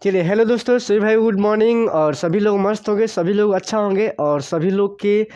चलिए हेलो दोस्तों, सभी भाई गुड मॉर्निंग। और सभी लोग मस्त होंगे, सभी लोग अच्छा होंगे और सभी लोग के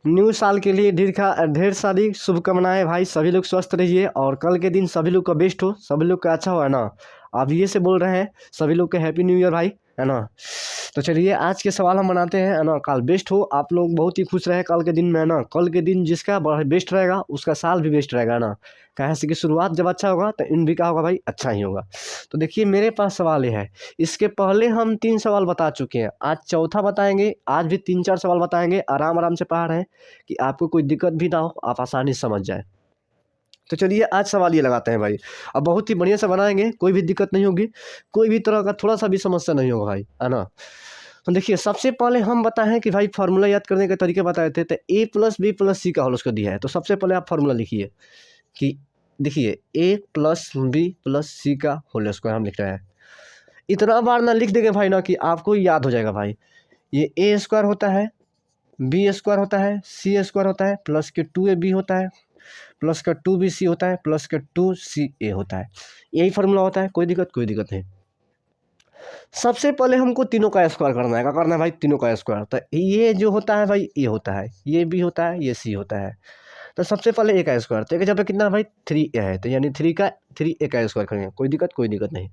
न्यू साल के लिए ढेर सारी शुभकामनाएं भाई। सभी लोग स्वस्थ रहिए और कल के दिन सभी लोग का बेस्ट हो, सभी लोग का अच्छा हो, है ना। आप ये से बोल रहे हैं सभी लोग के हैप्पी न्यू ईयर भाई, है ना। तो चलिए आज के सवाल हम बनाते हैं, है ना। कल बेस्ट हो, आप लोग बहुत ही खुश रहे कल के दिन में, है ना। कल के दिन जिसका बेस्ट रहेगा उसका साल भी बेस्ट रहेगा, है ना। कैसे कि शुरुआत जब अच्छा होगा तो इन भी का होगा भाई अच्छा ही होगा। तो देखिए मेरे पास सवाल ये है, इसके पहले हम 3 सवाल बता चुके हैं, आज चौथा बताएंगे। आज भी 3-4 सवाल बताएंगे, आराम आराम से पढ़ रहे हैं कि आपको कोई दिक्कत भी ना हो, आप आसानी से समझ जाए। तो चलिए आज सवाल ये लगाते हैं भाई। अब बहुत ही बढ़िया से बनाएंगे, कोई भी दिक्कत नहीं होगी, कोई भी तरह का थोड़ा सा भी समस्या नहीं होगा भाई, है ना। तो देखिए सबसे पहले हम बताएं कि भाई फार्मूला याद करने के तरीके बताए थे। तो a प्लस बी प्लस सी का होल उसको दिया है, तो सबसे पहले आप फार्मूला लिखिए कि देखिए a प्लस बी प्लस सी का होल स्क्वायर हम लिख रहे हैं। इतना बार ना लिख देंगे भाई ना कि आपको याद हो जाएगा भाई। ये ए स्क्वायर होता है, बी स्क्वायर होता है, सी स्क्वायर होता है, प्लस के 2ab होता है, प्लस का 2bc होता है, प्लस का 2ca होता है। यही फार्मूला होता है, कोई दिक्कत नहीं। सबसे पहले हमको तीनों का स्क्वायर करना है। क्या करना है भाई? तीनों का स्क्वायर। तो ये जो होता है भाई, ये होता है, ये बी होता है, ये सी होता है। तो सबसे पहले ए का स्क्वायर, तो एक जब कितना है भाई 3a है, तो यानी 3a का स्क्वायर करेंगे, कोई दिक्कत नहीं।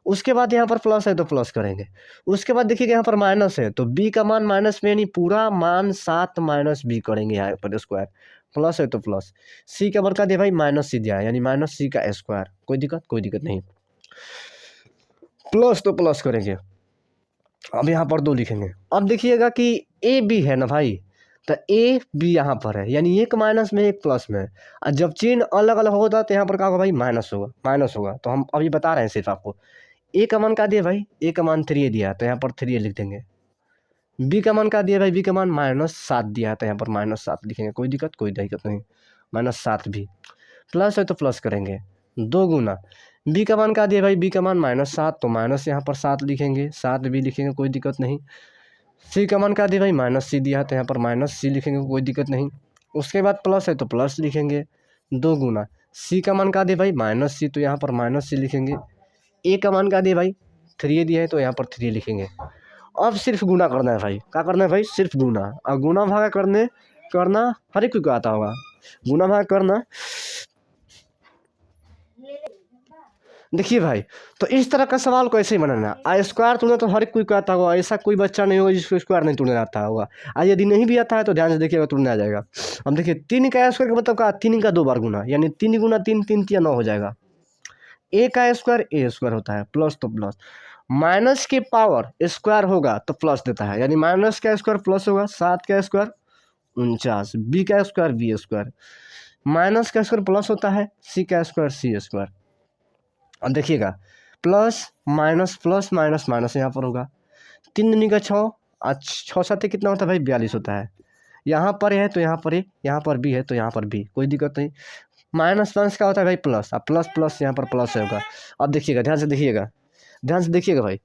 उसके बाद यहाँ पर प्लस है तो प्लस करेंगे। उसके बाद देखिए यहाँ पर माइनस है, तो b का मान माइनस में, यानी पूरा मान 7 माइनस बी करेंगे यहाँ पर स्क्वायर। प्लस है तो प्लस। सी का मान का दिया भाई माइनस सी दिया है, यानी माइनस सी का स्क्वायर। कोई दिक्कत नहीं। प्लस तो प्लस करेंगे। अब यहाँ पर 2 लिखेंगे। अब देखिएगा कि ए बी है ना भाई, तो ए बी यहाँ पर है, यानी एक माइनस में एक प्लस में। और जब चिन्ह अलग अलग होगा तो यहाँ पर क्या होगा भाई? माइनस होगा। तो हम अभी बता रहे हैं सिर्फ आपको। ए का मान क्या दिया भाई? ए का मान 3 दिया, तो यहाँ पर 3 लिख देंगे। बी का मान क्या दिया भाई? बी का मान -7 दिया है, तो यहाँ पर -7 लिखेंगे। कोई दिक्कत नहीं। -7 भी। प्लस है तो प्लस करेंगे, 2 गुना। बी का मान क्या दिया भाई? बी का मान -7, तो माइनस यहाँ पर 7 लिखेंगे, 7 भी लिखेंगे, कोई दिक्कत नहीं। सी का मान क्या दिया भाई? -c दिया है, तो यहाँ पर -c लिखेंगे, कोई दिक्कत नहीं। उसके बाद प्लस है तो प्लस लिखेंगे, 2 गुना। सी का मान क्या दिया भाई? -c, तो यहाँ पर -c लिखेंगे। ए का मान क्या दिया भाई? 3 दिया है, तो यहाँ पर 3 लिखेंगे। अब सिर्फ गुना करना है भाई। क्या करना है भाई? सिर्फ गुना। और गुना भागा करना हर एक को आता होगा, गुना भागा करना। देखिए भाई, तो इस तरह का सवाल को ऐसे ही बनाना। आ स्क्वायर तोड़ना तो हर एक कोई को आता होगा, ऐसा कोई बच्चा नहीं होगा जिसको स्क्वायर नहीं तोड़ने आता होगा। आज यदि नहीं भी आता है तो ध्यान से देखिएगा, तोड़ने आ जाएगा। अब देखिए 3 का स्क्वायर का मतलब क्या? 3 का 2 बार गुना, यानी 3 गुना 3, 3 या 9 हो जाएगा। ए का स्क्वायर ए स्क्वायर होता है, प्लस तो प्लस। माइनस के पावर स्क्वायर होगा तो प्लस देता है, यानी माइनस का स्क्वायर प्लस होगा। 7 का स्क्वायर 49, बी का स्क्वायर बी स्क्वायर। माइनस का स्क्वायर प्लस होता है, सी का स्क्वायर सी स्क्वायर। अब देखिएगा प्लस माइनस माइनस यहाँ पर होगा। 3 दूनी का 6, आज 6 7 कितना होता है भाई? 42 होता है। यहाँ पर है तो यहाँ पर है, यहाँ पर भी है तो यहाँ पर भी, कोई दिक्कत नहीं। माइनस माइनस क्या होता है भाई? प्लस। अब प्लस प्लस यहाँ पर प्लस होगा। अब देखिएगा, ध्यान से देखिएगा भाई।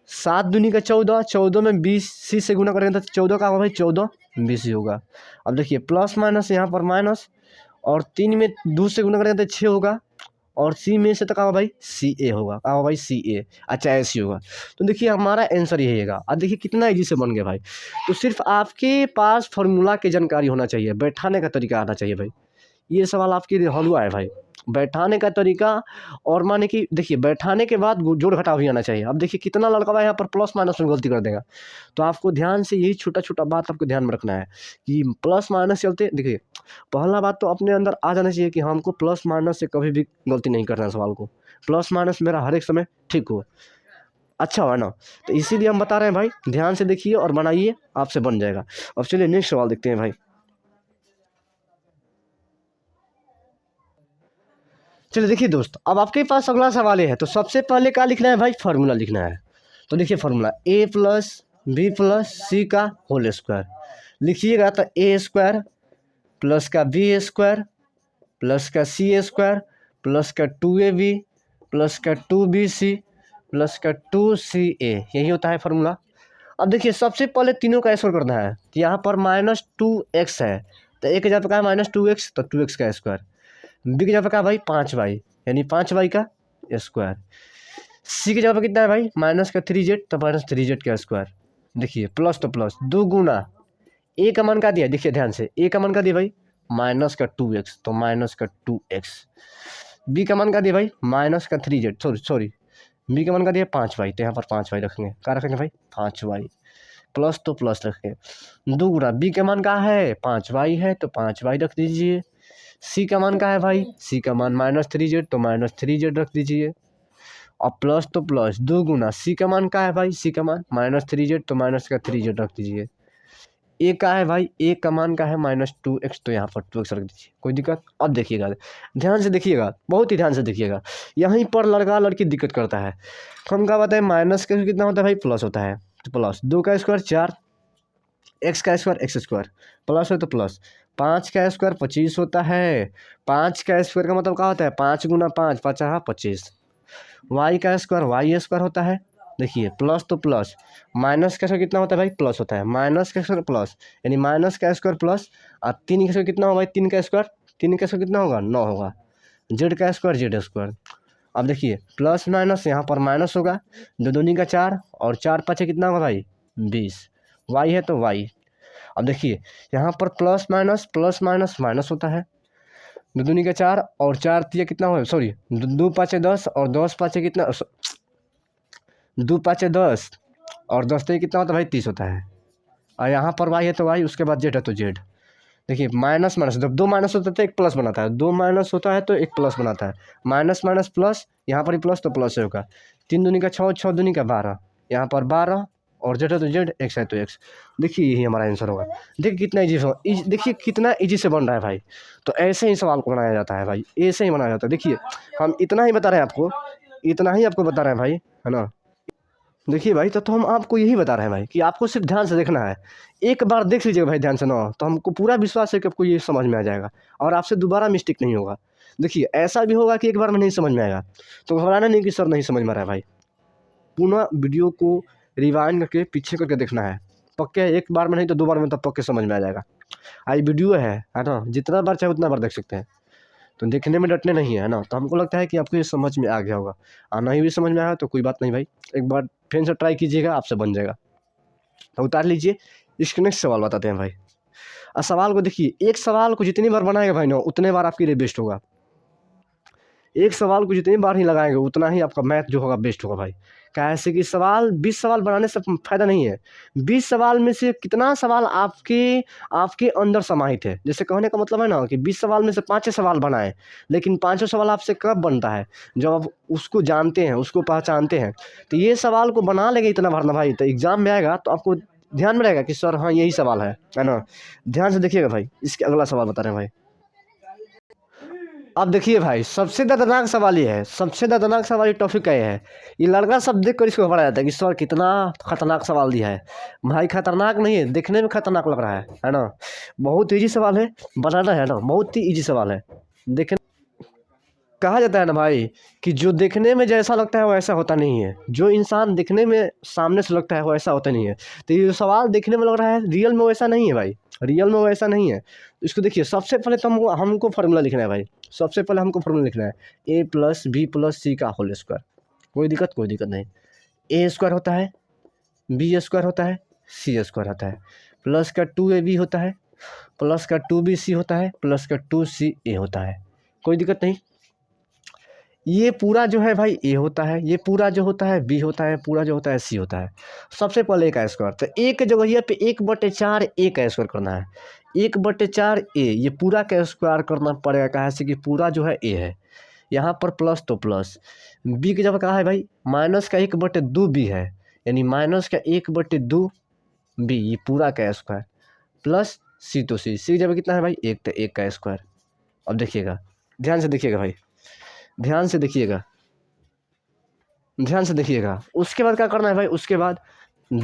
7 दूनी का 14, 14 में 20 सी से गुना करेंगे तो 14 का होगा भाई? 14 20 ही होगा। अब देखिए प्लस माइनस यहाँ पर माइनस, और 3 में 2 से गुना करेंगे तो 6 होगा, और सी में से तो कहा भाई सी ए होगा। कहा भाई सी ए, अच्छा ऐसी होगा। तो देखिए हमारा आंसर यही होगा। अब देखिए कितना ईजी से बन गया भाई। तो सिर्फ आपके पास फार्मूला की जानकारी होना चाहिए, बैठाने का तरीका आना चाहिए भाई। ये सवाल आपके लिए हलवा है भाई, बैठाने का तरीका। और माने कि देखिए बैठाने के बाद जोड़ घटाव भी आना चाहिए। अब देखिए कितना लड़का भाई यहाँ पर प्लस माइनस में गलती कर देगा। तो आपको ध्यान से यही छोटा छोटा बात आपको ध्यान में रखना है कि प्लस माइनस चलते। देखिए पहला बात तो अपने अंदर आ जाना चाहिए कि हमको प्लस माइनस से कभी भी गलती नहीं करना है। सवाल को प्लस माइनस मेरा हर एक समय ठीक हो, अच्छा हो ना। तो इसीलिए हम बता रहे हैं भाई, ध्यान से देखिए और बनाइए, आपसे बन जाएगा। अब चलिए नेक्स्ट सवाल देखते हैं भाई। चलिए देखिए दोस्त, अब आपके पास अगला सवाल है। तो सबसे पहले क्या लिखना है भाई? फार्मूला लिखना है। तो देखिए फार्मूला ए प्लस बी प्लस सी का होल स्क्वायर लिखिएगा। तो ए स्क्वायर प्लस का बी स्क्वायर प्लस का सी स्क्वायर प्लस का 2ab प्लस का 2bc प्लस का 2ca, यही होता है फार्मूला। अब देखिए सबसे पहले तीनों का स्क्वायर करना है। तो यहाँ पर -2x है, तो एक जगह पर कहा -2x, तो 2x का स्क्वायर। बी की जगह पर कहा भाई 5y, यानी 5y का स्क्वायर। सी की जगह पर कितना है भाई माइनस का 3z तो माइनस 3z का स्क्वायर। देखिए प्लस तो प्लस 2 गुना ए का मान का दिया देखिए ध्यान से ए का मान का दिया भाई माइनस का 2x तो माइनस का 2x। बी का मान का दिया भाई माइनस का 3z सॉरी बी का मान का दिया 5y तो यहाँ पर 5y रखेंगे क्या रखेंगे भाई 5y प्लस तो प्लस रखेंगे 2 गुना बी का मान का है 5y है तो 5y रख दीजिए। सी का मान का है भाई सी का मान माइनस 3z तो माइनस 3z रख दीजिए और प्लस तो प्लस 2 गुना सी का मान का है भाई सी का मान माइनस 3z तो माइनस का 3z रख दीजिए। ए का है भाई ए का मान का है माइनस 2x तो यहाँ पर 2x रख दीजिए कोई दिक्कत। अब देखिएगा ध्यान से देखिएगा बहुत ही ध्यान से देखिएगा यहीं पर लड़का लड़की दिक्कत करता है। हम क्या बताए माइनस का कितना होता है भाई प्लस होता है तो प्लस 2 का स्क्वायर 4 एक्स का स्क्वायर एक्स स्क्वायर प्लस है तो प्लस 5 का स्क्वायर 25 होता है 5 का स्क्वायर का मतलब क्या होता है 5 गुना 5 5 25 वाई का स्क्वायर वाई स्क्वायर होता है। देखिए प्लस तो प्लस माइनस का स्क्वायर कितना होता है भाई प्लस होता है माइनस का स्क्वायर प्लस यानी माइनस का स्क्वायर प्लस और 3 का स्क्वायर कितना होगा भाई 3 का स्क्वायर कितना होगा 9 होगा। जेड का स्क्वायर जेड स्क्वायर। अब देखिए प्लस माइनस यहाँ पर माइनस होगा 2 दूनी का 4 और 4 पाँच कितना होगा भाई 20 वाई है तो वाई। अब देखिए यहाँ पर प्लस माइनस माइनस होता है 2 दूनी का 4 और 4 तिया कितना होगा सॉरी 2 पाँचे 10 और 10 पाँचे कितना 2 पाँचे 10 और 10 तो कितना होता है भाई 30 होता है। और यहाँ पर वाई है तो वाई उसके बाद जेड है तो जेड। देखिए माइनस जब 2 माइनस होता है तो एक प्लस बनाता है 2 माइनस होता है तो एक प्लस बनाता है माइनस प्लस यहाँ पर ही प्लस तो प्लस होगा 3 दूनी का 6 6 दूनी का 12 यहाँ पर 12 और जेड है तो जेड एक्स है तो एक्स। देखिए यही हमारा आंसर होगा। देखिए कितना देखिए कितना ईजी से बन रहा है भाई। तो ऐसे ही सवाल को बनाया जाता है भाई ऐसे ही बनाया जाता है। देखिए हम इतना ही बता रहे हैं आपको इतना ही आपको बता रहे हैं भाई है ना। देखिए भाई तो हम आपको यही बता रहे हैं भाई कि आपको सिर्फ ध्यान से देखना है। एक बार देख लीजिएगा भाई ध्यान से ना तो हमको पूरा विश्वास है कि आपको ये समझ में आ जाएगा और आपसे दोबारा मिस्टेक नहीं होगा। देखिए ऐसा भी होगा कि एक बार में नहीं समझ में आएगा तो घबराना नहीं कि सर नहीं समझ में आ रहा है भाई। पुनः वीडियो को रिवाइंड करके पीछे करके देखना है पक्के एक बार में नहीं तो 2 बार में तब पक्के समझ में आ जाएगा। आई वीडियो है ना जितना बार चाहे उतना बार देख सकते हैं तो देखने में डटने नहीं है ना। तो हमको लगता है कि आपको ये समझ में आ गया होगा और नहीं भी समझ में आया तो कोई बात नहीं भाई एक बार फिर से ट्राई कीजिएगा आपसे बन जाएगा। तो उतार लीजिए। इसके नेक्स्ट सवाल बताते हैं भाई। और सवाल को देखिए एक सवाल को जितनी बार बनाएगा भाई ना उतने बार आपके लिए बेस्ट होगा। एक सवाल को जितनी बार ही लगाएंगे उतना ही आपका मैथ जो होगा बेस्ट होगा भाई। कैसे कि 20 सवाल बनाने से फ़ायदा नहीं है 20 सवाल में से कितना सवाल आपके आपके अंदर समाहित है। जैसे कहने का मतलब है ना कि 20 सवाल में से 5 सवाल बनाए लेकिन 5 सवाल आपसे कब बनता है जब आप उसको जानते हैं उसको पहचानते हैं। तो ये सवाल को बना लेंगे इतना भरना भाई तो एग्ज़ाम में आएगा तो आपको ध्यान में रहेगा कि सर हाँ यही सवाल है ना। ध्यान से देखिएगा भाई इसके अगला सवाल बता रहे हैं भाई। अब देखिए भाई सबसे दर्दनाक सवाल ये है सबसे दर्दनाक सवाल ये टॉपिक का ये है। ये लड़का सब देख कर इसको घबरा जाता है कि सर कितना खतरनाक सवाल दिया है। भाई खतरनाक नहीं है देखने में खतरनाक लग रहा है ना। बहुत ईजी सवाल है बनाना है ना बहुत ही ईजी सवाल है। देखने कहा जाता है ना भाई कि जो देखने में जैसा लगता है वैसा होता नहीं है जो इंसान देखने में सामने से लगता है वैसा होता नहीं है। तो ये जो सवाल देखने में लग रहा है रियल में वैसा नहीं है भाई रियल में वैसा नहीं है। इसको देखिए सबसे पहले तो हमको फार्मूला लिखना है भाई। सबसे पहले हमको फार्मूला लिखना है a + b + c का होल स्क्वायर। कोई दिक्कत नहीं a स्क्वायर होता है b स्क्वायर होता है c स्क्वायर होता है प्लस का 2ab होता है प्लस का 2bc होता है प्लस का 2ca होता है। कोई दिक्कत नहीं। ये पूरा जो है भाई ए होता है ये पूरा जो होता है बी होता है पूरा जो होता है सी होता है। सबसे पहले ए का स्क्वायर तो ए के जगह पे 1/4 ए का स्क्वायर करना है 1/4 ए ये पूरा का स्क्वायर करना पड़ेगा कहाँ से कि पूरा जो है ए है यहाँ पर प्लस तो प्लस बी की जगह कहाँ है भाई माइनस का 1/2 बी है यानी माइनस का 1/2 बी ये पूरा का स्क्वायर प्लस सी तो सी की जगह कितना है भाई 1 तो 1 का स्क्वायर। अब देखिएगा ध्यान से देखिएगा भाई ध्यान से देखिएगा उसके बाद क्या करना है भाई उसके बाद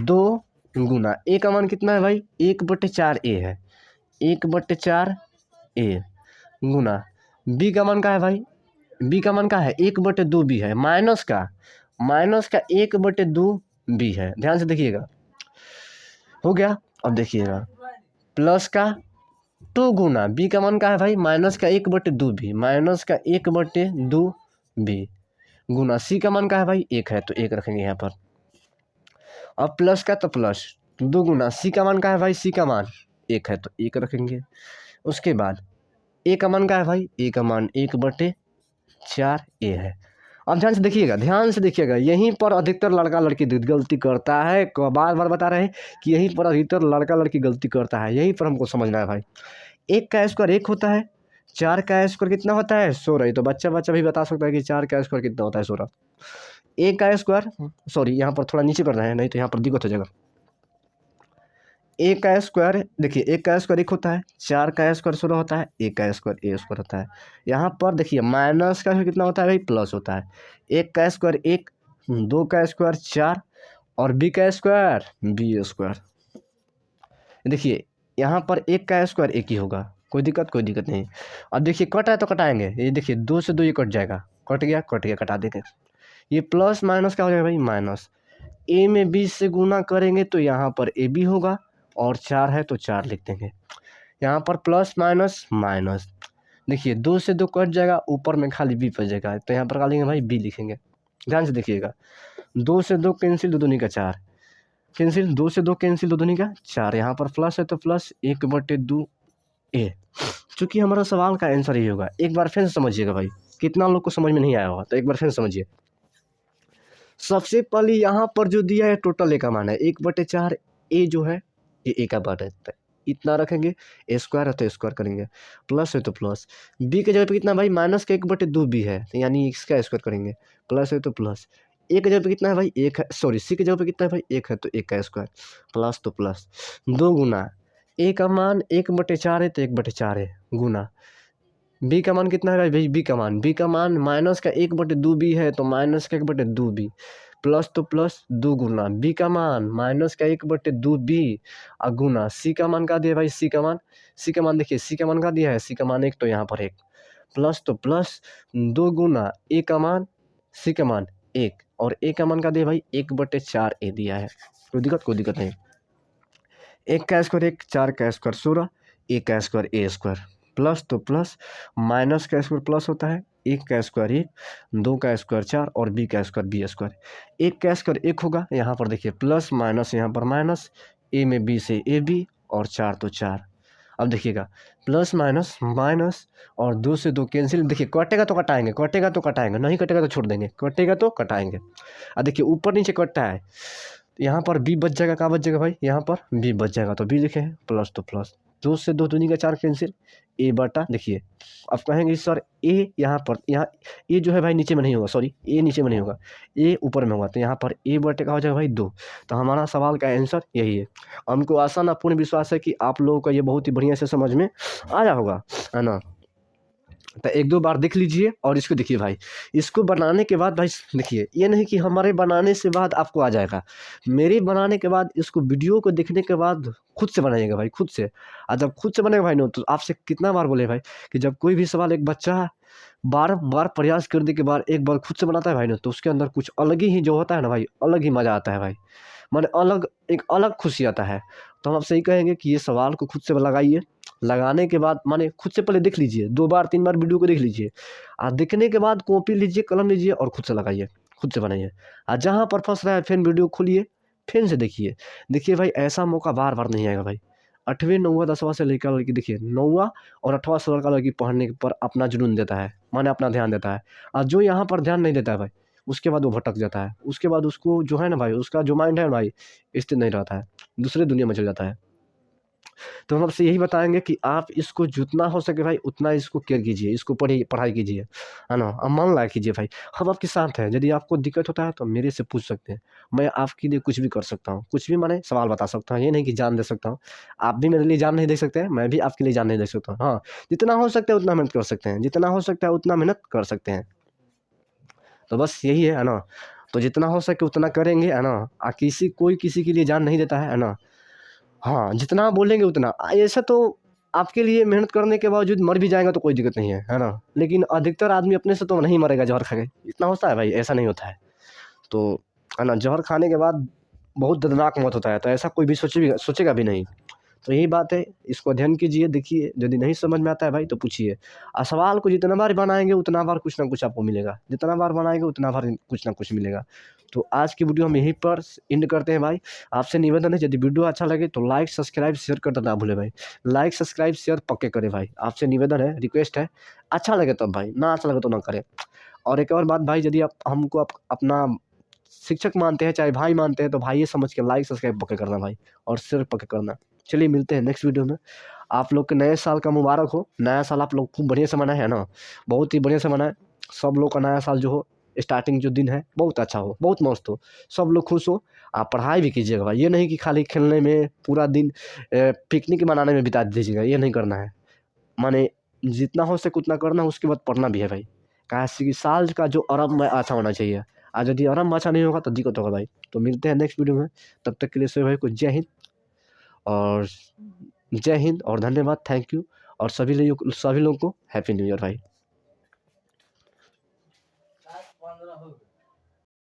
2 गुना ए का मान कितना है भाई 1/4 ए है 1/4 ए गुना बी का मान क्या है भाई बी का मान क्या है 1/2 बी है माइनस का 1/2 बी है। ध्यान से देखिएगा हो गया। अब देखिएगा प्लस का 2 गुना बी का मान क्या है भाई माइनस का 1/2 बी माइनस का 1/2 बी गुना सी का मान का है भाई 1 है तो 1 रखेंगे यहाँ पर। अब प्लस का तो प्लस 2 गुना सी का मान का है भाई, सी का मान 1 है तो 1 रखेंगे। उसके बाद ए का मान का है भाई, ए का मान 1/4 ए है। अब ध्यान से देखिएगा, ध्यान से देखिएगा, यहीं पर अधिकतर लड़का लड़की गलती करता है। बार बार बता रहे हैं कि यहीं पर अधिकतर लड़का लड़की गलती करता है, यहीं पर हमको समझना है भाई। 1 का स्क्वायर 1 होता है, 4 का स्क्वायर कितना होता है 16। तो बच्चा बच्चा भी बता सकता है कि 4 का स्क्वायर कितना होता है 16। 1 का स्क्वायर, सॉरी यहाँ पर थोड़ा नीचे कर रहे हैं, नहीं तो यहाँ पर दिक्कत हो जाएगा। 1 का स्क्वायर देखिए, 1 का स्क्वायर 1 होता है, 4 का स्क्वायर 16 होता है, 1 का स्क्वायर ए स्क्वायर होता है। यहाँ पर देखिए माइनस का कितना होता है भाई, प्लस होता है। 1 का स्क्वायर 1, 2 का स्क्वायर 4 और बी का स्क्वायर बी स्क्वायर। देखिए यहाँ पर 1 का स्क्वायर 1 ही होगा, कोई दिक्कत नहीं। अब देखिए कट है तो कटाएंगे, ये देखिए 2 से 2 ये कट जाएगा, कट गया कटा देंगे। ये प्लस माइनस क्या हो जाएगा भाई, माइनस। ए में बी से गुना करेंगे तो यहाँ पर ए बी होगा और 4 है तो 4 लिख देंगे। यहाँ पर प्लस माइनस माइनस, देखिए 2 से 2 कट जाएगा, ऊपर में खाली बी बच जाएगा, तो यहाँ पर क्या लिखेंगे भाई, बी लिखेंगे। ध्यान से देखिएगा, 2 से 2 कैंसिल, 2 दूनी का 4 कैंसिल, 2 से 2 कैंसिल, 2 दूनी का 4। यहाँ पर प्लस है तो प्लस 1/2 ए। चूँकि हमारा सवाल का आंसर ही होगा। एक बार फिर से समझिएगा भाई, कितना लोग को समझ में नहीं आया होगा, तो एक बार फिर समझिए। सबसे पहले यहाँ पर जो दिया है टोटल ए का मान है 1/4 ए, जो है ये ए का मान है, इतना रखेंगे। ए स्क्वायर है तो स्क्वायर करेंगे, प्लस है तो प्लस। बी के जगह पे कितना भाई, माइनस का 1/2 बी है, तो यानी इसका स्क्वायर करेंगे, प्लस है तो प्लस। ए के जगह पे कितना है भाई, 1 है, सॉरी सी के जगह पे कितना है भाई, 1 है तो 1 का स्क्वायर, प्लस तो प्लस। 2 गुना ए का मान 1/4 है तो 1/4 है, गुना बी का मान कितना है भाई, बी का मान माइनस का 1/2 बी है तो माइनस का 1/2 बी, प्लस तो प्लस। 2 गुना बी का मान माइनस का 1/2 बी गुना सी का मान का दिया भाई, सी का मान देखिए, सी का मान का दिया है, सी का मान 1 तो यहाँ पर 1, प्लस तो प्लस। 2 गुना ए का मान सी का मान 1 और ए का मान का दिया भाई 1/4 ए दिया है, कोई दिक्कत नहीं। 1 का स्क्वायर 1, 4 का स्क्वायर 16, ए का स्क्वायर ए स्क्वायर, प्लस तो प्लस। माइनस का स्क्वायर प्लस होता है, 1 का स्क्वायर 1, 2 का स्क्वायर 4 और बी का स्क्वायर बी स्क्वायर। 1 का स्क्वायर 1 होगा, यहाँ पर देखिए प्लस माइनस, यहाँ पर माइनस, ए में बी से ए बी और 4 तो 4। अब देखिएगा प्लस माइनस माइनस और 2 से 2 कैंसिल, देखिए कटेगा तो कटाएंगे, नहीं कटेगा तो छोड़ देंगे, कटेगा तो कटाएंगे। अब देखिए ऊपर नीचे कटता है, यहाँ पर बी बच जाएगा, कहाँ बच जाएगा भाई, यहाँ पर बी बच जाएगा तो बी लिखे हैं, प्लस तो प्लस। 2 से 2 दूनी का 4 कैंसिल, ए बटा देखिए। अब कहेंगे सर ए यहाँ पर, यहाँ ए जो है भाई नीचे में नहीं होगा, सॉरी ए नीचे में नहीं होगा, ए ऊपर में होगा, तो यहाँ पर ए बटे का हो जाएगा भाई 2। तो हमारा सवाल का आंसर यही है। हमको आसान और पूर्ण विश्वास है कि आप लोगों को ये बहुत ही बढ़िया से समझ में आया होगा, है ना। तो 1-2 बार देख लीजिए और इसको देखिए भाई, इसको बनाने के बाद भाई देखिए, ये नहीं कि हमारे बनाने से बाद आपको आ जाएगा, मेरे बनाने के बाद इसको वीडियो को देखने के बाद खुद से बनाइएगा भाई, खुद से। और जब खुद से बनेगा भाई ना, तो आपसे कितना बार बोले भाई कि जब कोई भी सवाल एक बच्चा बार बार प्रयास करने के बाद एक बार खुद से बनाता है भाई ना, तो उसके अंदर कुछ अलग ही जो होता है ना भाई, अलग ही मज़ा आता है भाई, माने अलग एक अलग खुशी आता है। तो हम आपसे यही कहेंगे कि ये सवाल को खुद से लगाइए, लगाने के बाद माने खुद से पहले देख लीजिए, 2 बार 3 बार वीडियो को देख लीजिए, और देखने के बाद कॉपी लीजिए, कलम लीजिए और खुद से लगाइए, खुद से बनाइए। और जहाँ पर फंस रहा है फिर वीडियो खोलिए, फिर से देखिए। देखिए भाई ऐसा मौका बार बार नहीं आएगा भाई। 8वीं 9वीं 10वां से लड़का लड़की देखिए, 9वां और 8वां से लड़का लड़की पढ़ने पर अपना जुनून देता है, माने अपना ध्यान देता है। और जो यहाँ पर ध्यान नहीं देता है भाई, उसके बाद वो भटक जाता है, उसके बाद उसको जो है ना भाई, उसका जो माइंड है ना भाई, स्थिर नहीं रहता है, दूसरे दुनिया में चल जाता है। तो हम आपसे यही बताएंगे कि आप इसको जितना हो सके भाई उतना इसको केयर कीजिए, इसको पढ़ाई कीजिए, है ना, अब मन लगा कीजिए भाई। हम आपके साथ हैं, यदि आपको दिक्कत होता है तो मेरे से पूछ सकते हैं, मैं आपके लिए कुछ भी कर सकता हूँ, कुछ भी माने सवाल बता सकता हूँ, ये नहीं कि जान दे सकता हूँ। आप भी मेरे लिए जान नहीं दे सकते हैं, मैं भी आपके लिए जान नहीं दे सकता हूँ। हाँ, जितना हो सकता है उतना मेहनत कर सकते हैं, जितना हो सकता है उतना मेहनत कर सकते हैं। तो बस यही है ना। तो जितना हो सके उतना करेंगे, है ना। कोई किसी के लिए जान नहीं देता है ना। हाँ, जितना आप बोलेंगे उतना। ऐसा तो आपके लिए मेहनत करने के बावजूद मर भी जाएगा तो कोई दिक्कत नहीं है ना। लेकिन अधिकतर आदमी अपने से तो नहीं मरेगा जहर खा के, इतना होता है भाई, ऐसा नहीं होता है। तो है ना, जहर खाने के बाद बहुत दर्दनाक मौत होता है, तो ऐसा कोई भी सोचेगा भी नहीं। तो यही बात है, इसको अध्ययन कीजिए, देखिए, यदि नहीं समझ में आता है भाई तो पूछिए। सवाल को जितना बार बनाएंगे उतना बार कुछ ना कुछ आपको मिलेगा, जितना बार बनाएंगे उतना बार कुछ ना कुछ मिलेगा। तो आज की वीडियो हम यहीं पर एंड करते हैं भाई। आपसे निवेदन है, यदि वीडियो अच्छा लगे तो लाइक सब्सक्राइब शेयर करना ना भूले भाई। लाइक सब्सक्राइब शेयर पक्के करें भाई, आपसे निवेदन है, रिक्वेस्ट है। अच्छा लगे तब भाई, ना अच्छा लगे तो ना करें। और एक और बात भाई, यदि आप हमको अपना शिक्षक मानते हैं, चाहे भाई मानते हैं, तो भाई ये समझ के लाइक सब्सक्राइब पक्के करना भाई, और शेयर पक्के करना। चलिए मिलते हैं नेक्स्ट वीडियो में। आप लोग के नए साल का मुबारक हो। नया साल आप लोग खूब बढ़िया से मनाए है ना, बहुत ही बढ़िया से मनाए। सब लोग का नया साल जो हो, स्टार्टिंग जो दिन है बहुत अच्छा हो, बहुत मस्त हो, सब लोग खुश हो। आप पढ़ाई भी कीजिएगा भाई, ये नहीं कि खाली खेलने में पूरा दिन पिकनिक मनाने में बिता दीजिएगा, ये नहीं करना है। माने जितना हो सके उतना करना, उसके बाद पढ़ना भी है भाई। कहा कि साल का जो आरंभ है अच्छा होना चाहिए। आज यदि आरंभ अच्छा नहीं होगा तो दिक्कत होगा भाई। तो मिलते हैं नेक्स्ट वीडियो में, तब तक के लिए सभी भाई को जय हिंद और जय हिंद और धन्यवाद, थैंक यू। और सभी लोगों को हैप्पी न्यू ईयर भाई।